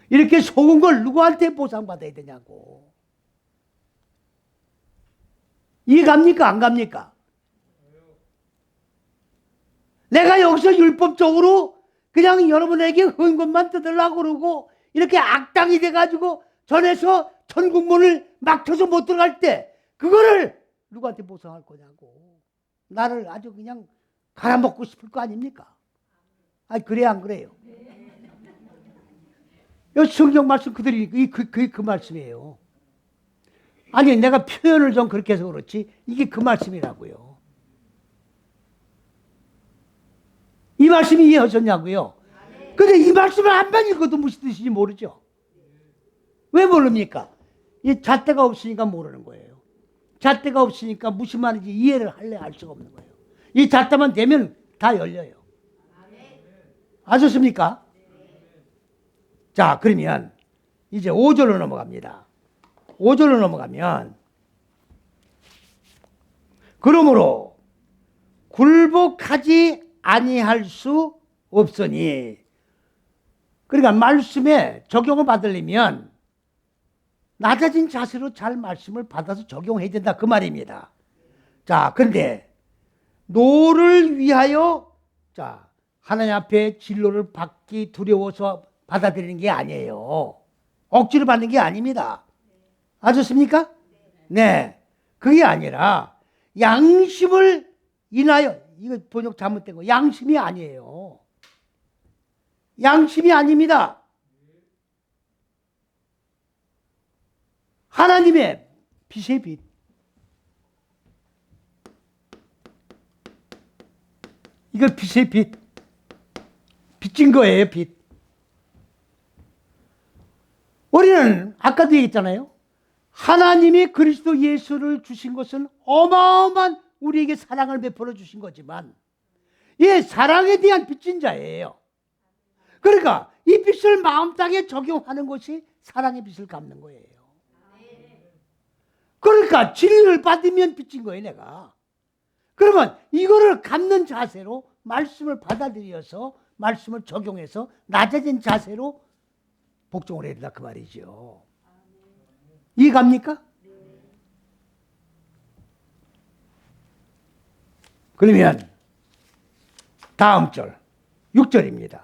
이렇게 속은 걸 누구한테 보상받아야 되냐고. 이해 갑니까? 안 갑니까? 내가 여기서 율법적으로 그냥 여러분에게 헌 것만 뜯으려고 그러고 이렇게 악당이 돼가지고 전에서 천국문을 막혀서 못 들어갈 때 그거를 누구한테 보상할 거냐고. 나를 아주 그냥 갈아먹고 싶을 거 아닙니까? 아니 그래야 안 그래요? 이 성경 말씀 그들이 그 말씀이에요. 아니 내가 표현을 좀 그렇게 해서 그렇지 이게 그 말씀이라고요. 이 말씀이 이해하셨냐고요? 근데 이 말씀을 한번 읽어도 무슨 뜻인지 모르죠. 왜 모릅니까? 이 잣대가 없으니까 모르는 거예요. 잣대가 없으니까 무슨 말인지 이해를 할 수가 없는 거예요. 이 잣대만 되면 다 열려요. 아셨습니까? 자, 그러면 이제 5절로 넘어갑니다. 5절로 넘어가면 그러므로 굴복하지 아니할 수 없으니, 그러니까 말씀에 적용을 받으려면 낮아진 자세로 잘 말씀을 받아서 적용해야 된다 그 말입니다. 자, 그런데 노를 위하여 자 하나님 앞에 진로를 받기 두려워서 받아들이는 게 아니에요. 억지로 받는 게 아닙니다. 아셨습니까? 네, 그게 아니라 양심을 인하여, 이거 번역 잘못된 거, 양심이 아니에요. 양심이 아닙니다. 하나님의 빛의 빛. 이거 빛의 빛. 빛인 거예요, 빛. 우리는 아까도 얘기했잖아요. 하나님이 그리스도 예수를 주신 것은 어마어마한 우리에게 사랑을 베풀어 주신 거지만, 예, 사랑에 대한 빚진 자예요. 그러니까 이 빛을 마음 땅에 적용하는 것이 사랑의 빛을 갚는 거예요. 그러니까 진리를 받으면 빚진 거예요, 내가. 그러면 이거를 갚는 자세로 말씀을 받아들여서 말씀을 적용해서 낮아진 자세로 복종을 해야 된다 그 말이죠. 이해 갑니까? 그러면 다음 절 6절입니다.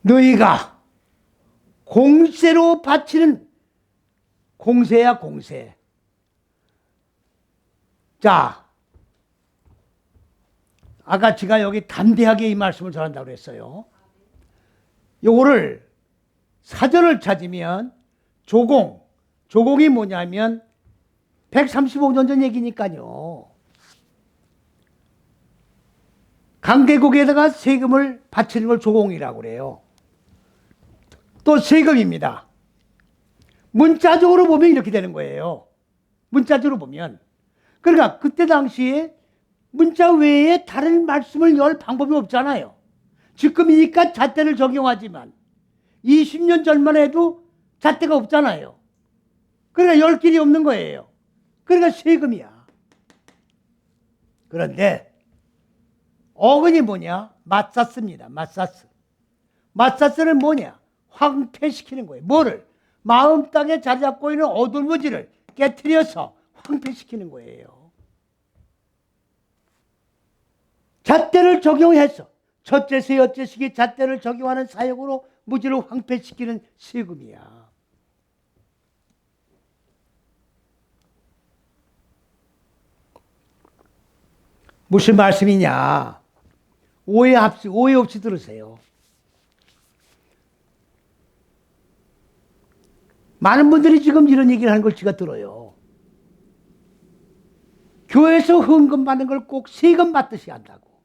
너희가 공세로 바치는, 공세야 공세. 자, 아까 제가 여기 담대하게 이 말씀을 전한다고 그랬어요. 요거를 사전을 찾으면 조공이 뭐냐면 135년 전 얘기니까요. 강대국에다가 세금을 바치는 걸 조공이라고 그래요. 또 세금입니다. 문자적으로 보면 이렇게 되는 거예요. 문자적으로 보면. 그러니까 그때 당시에 문자 외에 다른 말씀을 열 방법이 없잖아요. 지금이니까 잣대를 적용하지만 20년 전만 해도 잣대가 없잖아요. 그러니까 열 길이 없는 거예요. 그러니까 세금이야. 그런데 어근이 뭐냐? 맞사스입니다. 맞사스. 맞사스는 뭐냐? 황폐시키는 거예요. 뭐를? 마음 땅에 자리 잡고 있는 어둠무지를 깨트려서 황폐시키는 거예요. 잣대를 적용해서 첫째, 셋째 시기 잣대를 적용하는 사역으로 무지를 황폐시키는 세금이야. 무슨 말씀이냐? 오해 없이 들으세요. 많은 분들이 지금 이런 얘기를 하는 걸 제가 들어요. 교회에서 헌금 받는 걸 꼭 세금 받듯이 한다고.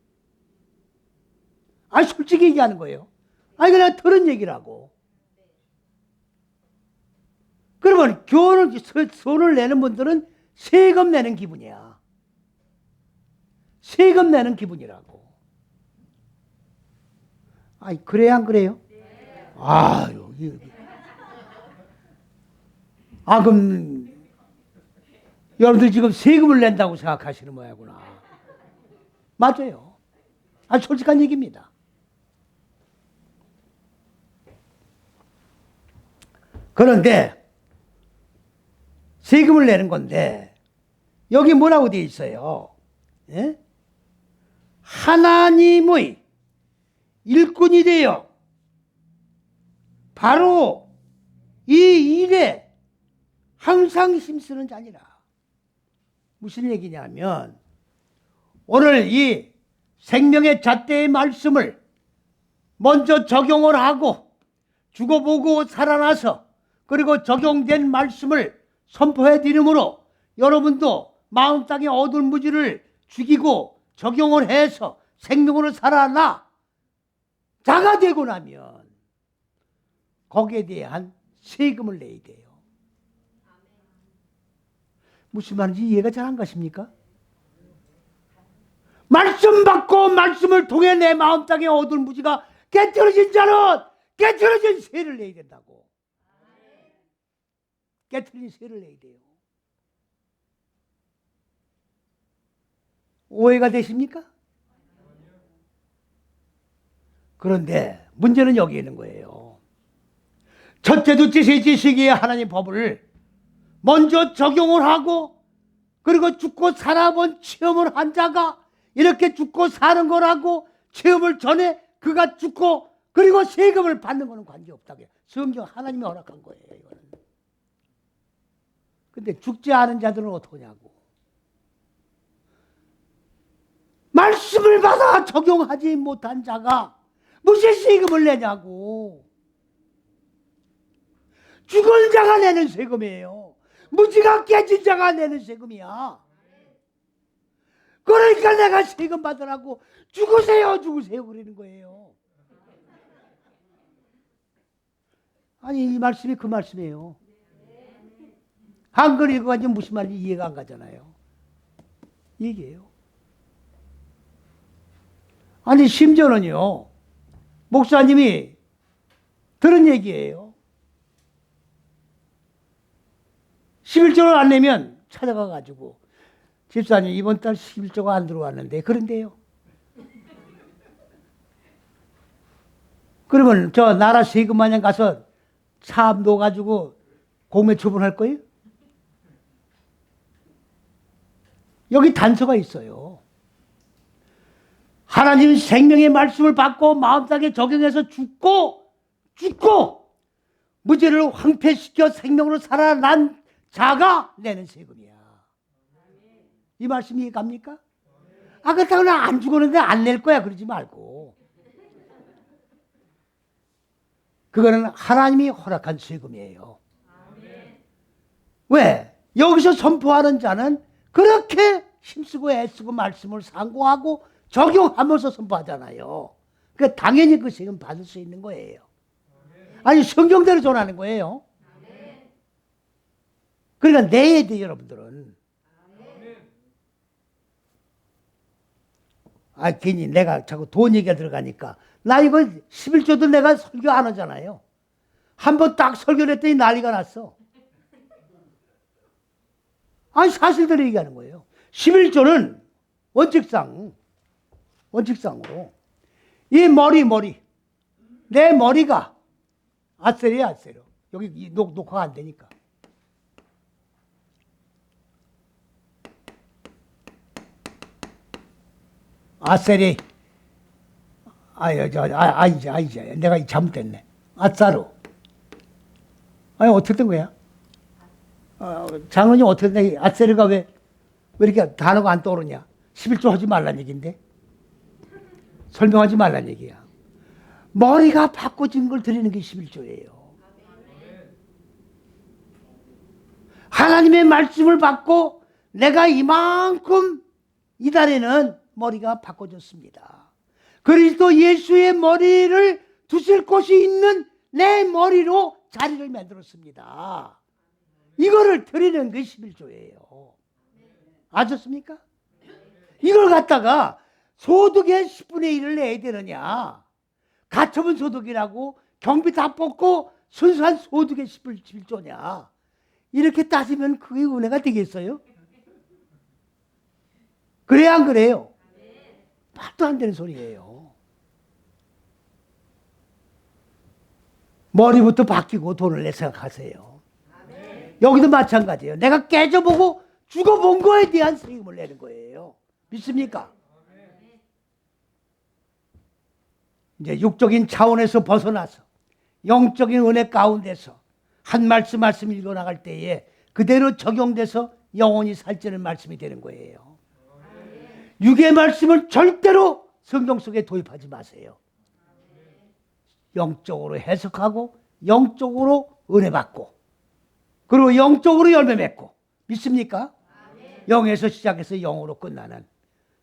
아니, 솔직히 얘기하는 거예요. 아니, 그냥 들은 얘기라고. 그러면 교회를, 손을 내는 분들은 세금 내는 기분이야. 세금 내는 기분이라고. 아니, 그래야 안 그래요? 아, 여기. 아, 그럼, 여러분들 지금 세금을 낸다고 생각하시는 모양이구나. 맞아요. 아, 솔직한 얘기입니다. 그런데, 세금을 내는 건데, 여기 뭐라고 되어 있어요? 예? 하나님의 일꾼이 되어 바로 이 일에 항상 힘쓰는 자니라. 무슨 얘기냐면 오늘 이 생명의 잣대의 말씀을 먼저 적용을 하고 죽어보고 살아나서 그리고 적용된 말씀을 선포해 드림으로 여러분도 마음 땅의 어두운 무지를 죽이고 적용을 해서 생명으로 살아나 자가 되고 나면 거기에 대한 세금을 내야 돼요. 무슨 말인지 이해가 잘 안 가십니까? 말씀 받고 말씀을 통해 내 마음 땅의 어두운 무지가 깨트려진 자는 깨트려진 세를 내야 된다고. 깨트려진 세를 내야 돼요. 오해가 되십니까? 그런데 문제는 여기 있는 거예요. 첫째, 둘째, 셋째 시기에 하나님 법을 먼저 적용을 하고 그리고 죽고 살아본 체험을 한 자가 이렇게 죽고 사는 거라고 체험을 전에 그가 죽고 그리고 세금을 받는 거는 관계없다고요. 성경 하나님이 허락한 거예요. 이거는. 근데 죽지 않은 자들은 어떡하냐고. 말씀을 받아 적용하지 못한 자가 무슨 세금을 내냐고. 죽은 자가 내는 세금이에요. 무지가 깨진 자가 내는 세금이야. 그러니까 내가 세금 받으라고 죽으세요 그러는 거예요. 아니, 이 말씀이 그 말씀이에요. 한글 읽어가지고 무슨 말인지 이해가 안 가잖아요. 얘기해요. 아니, 심지어는요, 목사님이 들은 얘기예요. 11조를 안 내면 찾아가가지고, 집사님, 이번 달 11조가 안 들어왔는데, 그런데요. 그러면 저 나라 세금 마냥 가서 차 넣어가지고 공매 처분할 거예요? 여기 단서가 있어요. 하나님 생명의 말씀을 받고 마음속에 적용해서 죽고 무죄를 황폐시켜 생명으로 살아난 자가 내는 세금이야. 이 말씀이 이해갑니까? 아, 그렇다고 나 안 죽었는데 안 낼 거야 그러지 말고. 그거는 하나님이 허락한 세금이에요. 왜? 여기서 선포하는 자는 그렇게 힘쓰고 애쓰고 말씀을 상고하고 적용하면서 선포하잖아요. 그러니까 당연히 그 세금 받을 수 있는 거예요. 아니, 성경대로 전하는 거예요. 그러니까 내야 돼, 여러분들은. 아, 괜히 내가 자꾸 돈 얘기가 들어가니까. 나 이거 11조도 내가 설교 안 하잖아요. 한번 딱 설교를 했더니 난리가 났어. 아니, 사실대로 얘기하는 거예요. 11조는 원칙상으로 이 머리 내 머리가 아세리야 아세로. 여기 녹화가 안 되니까. 아세리. 아니지. 내가 잘못됐네. 아싸로. 아니, 어떻게 된 거야? 장로님 어떻게 된 거야? 아세리가 왜 이렇게 단어가 안 떠오르냐? 11조 하지 말란 얘기인데 설명하지 말란 얘기야. 머리가 바꿔진 걸 드리는 게 11조예요. 하나님의 말씀을 받고 내가 이만큼 이달에는 머리가 바꿔졌습니다. 그리스도 예수의 머리를 두실 곳이 있는 내 머리로 자리를 만들었습니다. 이거를 드리는 게 11조예요. 아셨습니까? 이걸 갖다가 소득의 10분의 1을 내야 되느냐, 가처분 소득이라고 경비 다 뽑고 순수한 소득의 11조냐, 이렇게 따지면 그게 은혜가 되겠어요? 그래야 안 그래요? 말도 안 되는 소리예요. 머리부터 바뀌고 돈을 내 생각하세요. 여기도 마찬가지예요. 내가 깨져보고 죽어본 거에 대한 세금을 내는 거예요. 믿습니까? 이제 육적인 차원에서 벗어나서 영적인 은혜 가운데서 한 말씀 읽어나갈 때에 그대로 적용돼서 영원히 살찌는 말씀이 되는 거예요. 육의 말씀을 절대로 성경 속에 도입하지 마세요. 영적으로 해석하고 영적으로 은혜 받고 그리고 영적으로 열매 맺고, 믿습니까? 영에서 시작해서 영으로 끝나는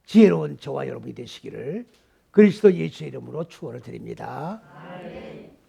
지혜로운 저와 여러분이 되시기를 그리스도 예수의 이름으로 축원을 드립니다.